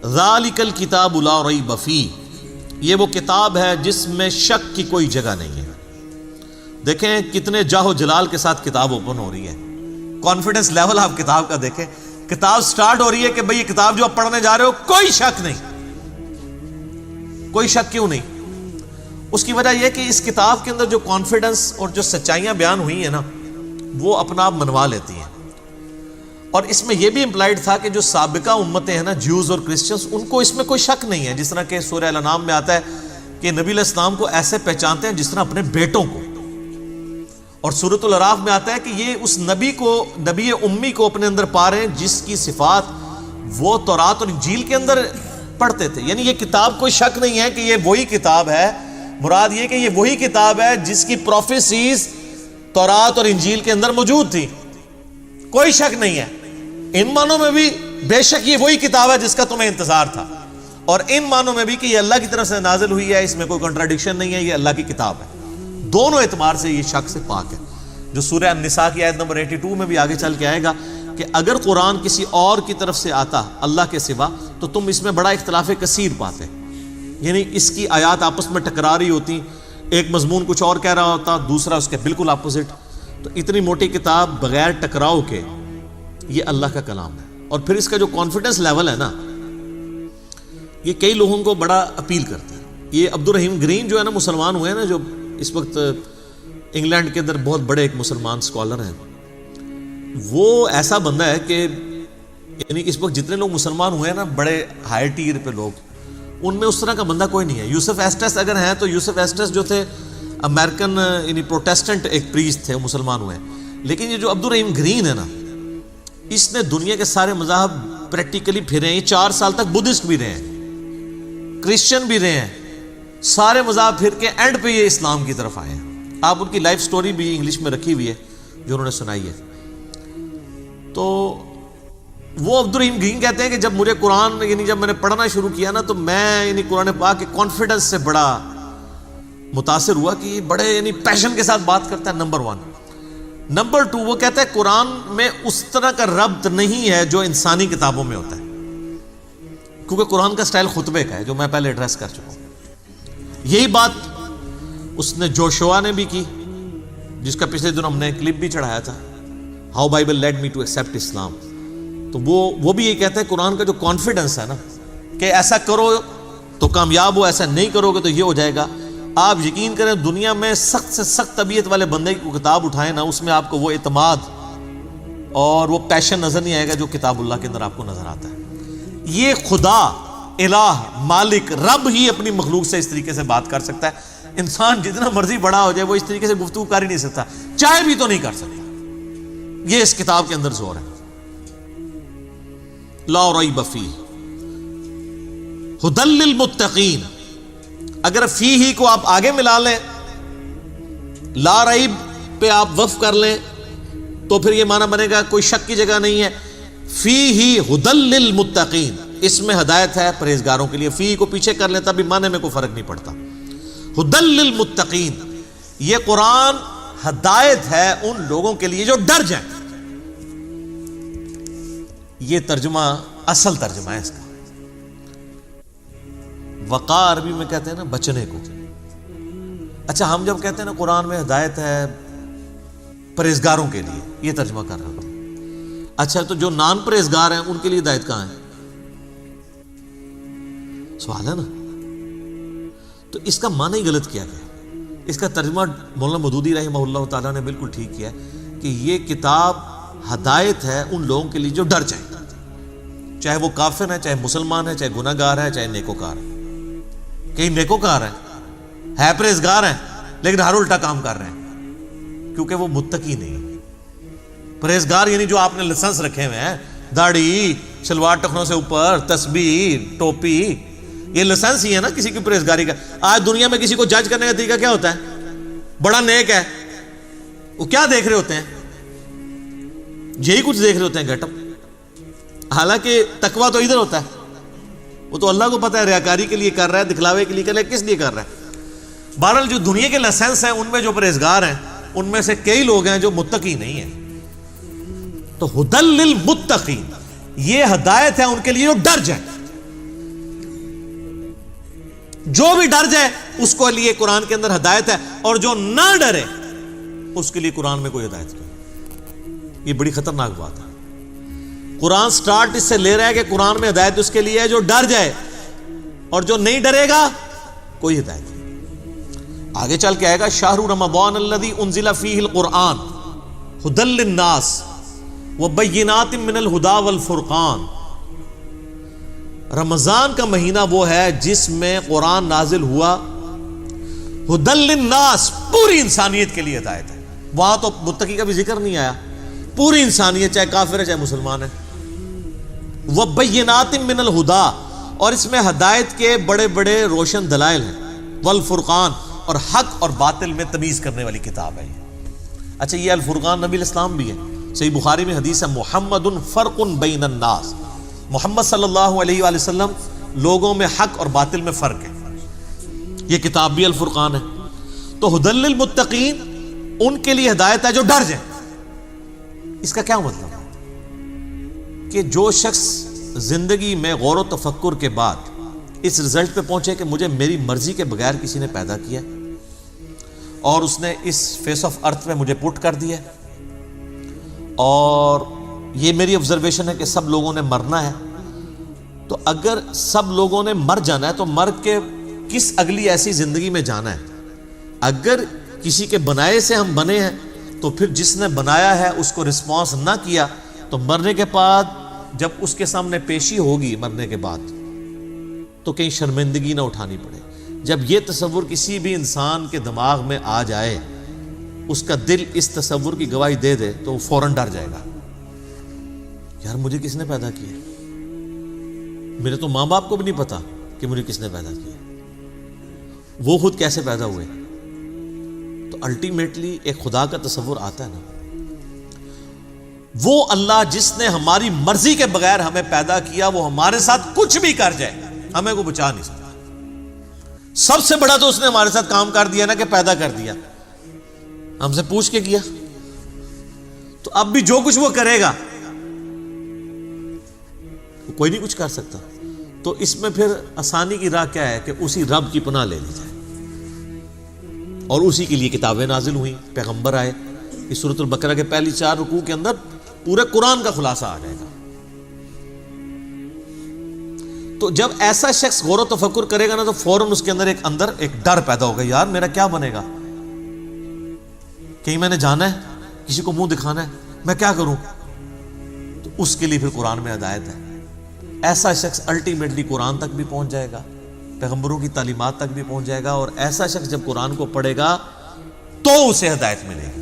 ذالک الکتاب لا ریب فیہ، یہ وہ کتاب ہے جس میں شک کی کوئی جگہ نہیں ہے۔ دیکھیں کتنے جاہ و جلال کے ساتھ کتاب اوپن ہو رہی ہے، کانفیڈنس لیول آپ کتاب کا دیکھیں، کتاب سٹارٹ ہو رہی ہے کہ بھئی یہ کتاب جو آپ پڑھنے جا رہے ہو کوئی شک نہیں۔ کوئی شک کیوں نہیں؟ اس کی وجہ یہ کہ اس کتاب کے اندر جو کانفیڈنس اور جو سچائیاں بیان ہوئی ہیں نا، وہ اپنا آپ منوا لیتی ہیں۔ اور اس میں یہ بھی امپلائڈ تھا کہ جو سابقہ امتیں ہیں نا، جیوز اور کرسچنز، ان کو اس میں کوئی شک نہیں ہے، جس طرح کہ سورہ الانعام میں آتا ہے کہ نبی علیہ السلام کو ایسے پہچانتے ہیں جس طرح اپنے بیٹوں کو، اور سورۃ الاعراف میں آتا ہے کہ یہ اس نبی امی کو اپنے اندر پا رہے ہیں جس کی صفات وہ تورات اور انجیل کے اندر پڑھتے تھے۔ یعنی یہ کتاب کوئی شک نہیں ہے کہ یہ وہی کتاب ہے، مراد یہ کہ یہ وہی کتاب ہے جس کی پروفیسیز تورات اور انجیل کے اندر موجود تھی، کوئی شک نہیں ہے۔ ان معنوں میں بھی بے شک یہ وہی کتاب ہے جس کا تمہیں انتظار تھا، اور ان معنوں میں بھی کہ یہ اللہ کی طرف سے نازل ہوئی ہے، اس میں کوئی کنٹراڈکشن نہیں ہے، یہ اللہ کی کتاب ہے۔ دونوں اعتبار سے یہ شک سے پاک ہے، جو سورہ النساء کی آیت نمبر 82 میں بھی آگے چل کے آئے گا کہ اگر قرآن کسی اور کی طرف سے آتا اللہ کے سوا تو تم اس میں بڑا اختلاف کثیر پاتے، یعنی اس کی آیات آپس میں ٹکرا رہی ہوتی، ایک مضمون کچھ اور کہہ رہا ہوتا، دوسرا اس کے بالکل اپوزٹ۔ تو اتنی موٹی کتاب بغیر ٹکراؤ کے یہ اللہ کا کلام ہے، اور پھر اس کا جو کانفیڈنس لیول ہے نا، یہ کئی لوگوں کو بڑا اپیل کرتا ہے۔ یہ عبد الرحیم گرین جو ہے نا، مسلمان ہوئے ہیں نا، جو اس وقت انگلینڈ کے اندر بہت بڑے ایک مسلمان اسکالر ہیں، وہ ایسا بندہ ہے کہ یعنی اس وقت جتنے لوگ مسلمان ہوئے ہیں نا، بڑے ہائی ٹیر پہ لوگ، ان میں اس طرح کا بندہ کوئی نہیں ہے۔ یوسف ایسٹس اگر ہیں تو یوسف ایسٹس جو تھے امریکن یعنی پروٹیسٹنٹ ایک پریسٹ تھے، وہ مسلمان ہوئے ہیں، لیکن یہ جو عبد الرحیم گرین ہے نا، اس نے دنیا کے سارے مذاہب پریکٹیکلی پھرے ہیں۔ یہ 4 سال تک بدھسٹ بھی رہے ہیں، کرسچن بھی رہے ہیں، سارے مذاہب پھر کے اینڈ پہ یہ اسلام کی طرف آئے ہیں۔ آپ ان کی لائف سٹوری بھی انگلش میں رکھی ہوئی ہے جو انہوں نے سنائی ہے۔ تو وہ عبد الرحیم گرین کہتے ہیں کہ جب مجھے قرآن یعنی جب میں نے پڑھنا شروع کیا نا، تو میں یعنی قرآن پاک کے کانفیڈنس سے بڑا متاثر ہوا کہ یہ بڑے یعنی پیشن کے ساتھ بات کرتا ہے، نمبر 1۔ نمبر 2، وہ کہتا ہے قرآن میں اس طرح کا ربط نہیں ہے جو انسانی کتابوں میں ہوتا ہے، کیونکہ قرآن کا سٹائل خطبے کا ہے، جو میں پہلے ایڈریس کر چکا ہوں۔ یہی بات اس نے جوشوا نے بھی کی، جس کا پچھلے دن ہم نے کلپ بھی چڑھایا تھا، how Bible lead me to accept Islam. تو وہ بھی یہ کہتا ہے قرآن کا جو کانفیڈنس ہے نا، کہ ایسا کرو تو کامیاب ہو، ایسا نہیں کرو گے تو یہ ہو جائے گا۔ آپ یقین کریں، دنیا میں سخت سے سخت طبیعت والے بندے کی کتاب اٹھائیں نا، اس میں آپ کو وہ اعتماد اور وہ پیشن نظر نہیں آئے گا جو کتاب اللہ کے اندر آپ کو نظر آتا ہے۔ یہ خدا الہ مالک رب ہی اپنی مخلوق سے اس طریقے سے بات کر سکتا ہے۔ انسان جتنا مرضی بڑا ہو جائے، وہ اس طریقے سے گفتگو کر ہی نہیں سکتا، چاہے بھی تو نہیں کر سکتا۔ یہ اس کتاب کے اندر زور ہے۔ لا ریب فیہ ھدی للمتقین، اگر فی ہی کو آپ آگے ملا لیں، لا ریب پہ آپ وقف کر لیں، تو پھر یہ معنی بنے گا کوئی شک کی جگہ نہیں ہے۔ فی ہی ھدی للمتقین، اس میں ہدایت ہے پرہیزگاروں کے لیے۔ فی کو پیچھے کر لیتا بھی معنی میں کوئی فرق نہیں پڑتا۔ ھدی للمتقین، یہ قرآن ہدایت ہے ان لوگوں کے لیے جو ڈر جائیں۔ یہ ترجمہ اصل ترجمہ ہے اس کا۔ وقا عربی میں کہتے ہیں نا بچنے کو۔ اچھا، ہم جب کہتے ہیں نا قرآن میں ہدایت ہے پرہیزگاروں کے لیے، یہ ترجمہ کر رہا ہوں۔ اچھا، تو جو نان پرہیزگار ہیں ان کے لیے ہدایت کہاں ہے؟ سوال ہے نا۔ تو اس کا معنی ہی غلط کیا گیا۔ اس کا ترجمہ مولانا مودودی رحمہ اللہ تعالیٰ نے بالکل ٹھیک کیا کہ یہ کتاب ہدایت ہے ان لوگوں کے لیے جو ڈر جائیں، چاہے وہ کافر ہے، چاہے مسلمان ہے، چاہے گناہ گار ہے، چاہے نیکوکار ہے۔ کئی نیکوکار ہیں، ہے پرہیزگار ہیں، لیکن ہر الٹا کام کر رہے ہیں، کیونکہ وہ متقی نہیں ہے۔ پرہیزگار یعنی جو آپ نے لائسنس رکھے ہوئے ہیں، داڑھی، شلوار ٹخنوں سے اوپر، تسبیح، ٹوپی، یہ لائسنس ہی ہے نا کسی کی پرہیزگاری کا۔ آج دنیا میں کسی کو جج کرنے کا طریقہ کیا ہوتا ہے؟ بڑا نیک ہے، وہ کیا دیکھ رہے ہوتے ہیں؟ یہی کچھ دیکھ رہے ہوتے ہیں، گیٹ اپ۔ حالانکہ تقویٰ تو ادھر ہوتا ہے، وہ تو اللہ کو پتہ ہے ریاکاری کے لیے کر رہا ہے، دکھلاوے کے لیے کر رہا ہے، کس لیے کر رہا ہے۔ بہرحال جو دنیا کے لائسنس ہیں ان میں جو پرہیزگار ہیں ان میں سے کئی لوگ ہیں جو متقی نہیں ہیں۔ تو ھدی للمتقین، یہ ہدایت ہے ان کے لیے جو ڈر جائیں۔ جو بھی ڈر جائے اس کو لیے قرآن کے اندر ہدایت ہے، اور جو نہ ڈرے اس کے لیے قرآن میں کوئی ہدایت نہیں۔ یہ بڑی خطرناک بات ہے۔ قرآن سٹارٹ اس سے لے رہا ہے کہ قرآن میں ہدایت اس کے لیے ہے جو ڈر جائے، اور جو نہیں ڈرے گا کوئی ہدایت نہیں۔ آگے چل کے آئے گا شہر رمضان الذی انزل فیہ القرآن ھدی للناس وبینات من الہدی والفرقان۔ رمضان کا مہینہ وہ ہے جس میں قرآن نازل ہوا، ھدی للناس، پوری انسانیت کے لیے ہدایت ہے۔ وہاں تو متقی کا بھی ذکر نہیں آیا، پوری انسانیت، چاہے کافر ہے چاہے مسلمان ہے۔ وبینات من الہدی، اور اس میں ہدایت کے بڑے بڑے روشن دلائل ہیں، والفرقان، اور حق اور باطل میں تمیز کرنے والی کتاب ہے یہ۔ اچھا، یہ الفرقان نبی الاسلام بھی ہے، صحیح بخاری میں حدیث ہے، محمد فرق بین الناس، محمد صلی اللہ علیہ وآلہ وسلم لوگوں میں حق اور باطل میں فرق ہے۔ یہ کتاب بھی الفرقان ہے۔ تو ھدی للمتقین، ان کے لیے ہدایت ہے جو ڈر جائیں۔ اس کا کیا مطلب ہے؟ کہ جو شخص زندگی میں غور و تفکر کے بعد اس رزلٹ پہ پہنچے کہ مجھے میری مرضی کے بغیر کسی نے پیدا کیا اور اس نے اس فیس آف ارتھ پہ مجھے پٹ کر دیا، اور یہ میری آبزرویشن ہے کہ سب لوگوں نے مرنا ہے، تو اگر سب لوگوں نے مر جانا ہے تو مر کے کس اگلی ایسی زندگی میں جانا ہے؟ اگر کسی کے بنائے سے ہم بنے ہیں تو پھر جس نے بنایا ہے اس کو رسپانس نہ کیا تو مرنے کے بعد جب اس کے سامنے پیشی ہوگی مرنے کے بعد تو کہیں شرمندگی نہ اٹھانی پڑے۔ جب یہ تصور کسی بھی انسان کے دماغ میں آ جائے، اس کا دل اس تصور کی گواہی دے دے تو وہ فوراً ڈر جائے گا، یار مجھے کس نے پیدا کیا؟ میرے تو ماں باپ کو بھی نہیں پتا کہ مجھے کس نے پیدا کیا، وہ خود کیسے پیدا ہوئے۔ تو الٹیمیٹلی ایک خدا کا تصور آتا ہے نا، وہ اللہ جس نے ہماری مرضی کے بغیر ہمیں پیدا کیا، وہ ہمارے ساتھ کچھ بھی کر جائے ہمیں کو بچا نہیں سکتا۔ سب سے بڑا تو اس نے ہمارے ساتھ کام کر دیا نا کہ پیدا کر دیا، ہم سے پوچھ کے کیا، تو اب بھی جو کچھ وہ کرے گا کوئی نہیں کچھ کر سکتا۔ تو اس میں پھر آسانی کی راہ کیا ہے کہ اسی رب کی پناہ لے لی جائے، اور اسی کے لیے کتابیں نازل ہوئیں، پیغمبر آئے۔ اس سورۃ البقرہ کے پہلی 4 رکوع کے اندر پورے قرآن کا خلاصہ آ جائے گا۔ تو جب ایسا شخص غور و تفکر کرے گا نا تو فوراً اس کے اندر ایک ڈر پیدا ہوگا، یار میرا کیا بنے گا؟ کہیں میں نے جانا ہے، کسی کو منہ دکھانا ہے، میں کیا کروں؟ تو اس کے لیے پھر قرآن میں ہدایت ہے۔ ایسا شخص الٹیمیٹلی قرآن تک بھی پہنچ جائے گا، پیغمبروں کی تعلیمات تک بھی پہنچ جائے گا، اور ایسا شخص جب قرآن کو پڑھے گا تو اسے ہدایت ملے گی۔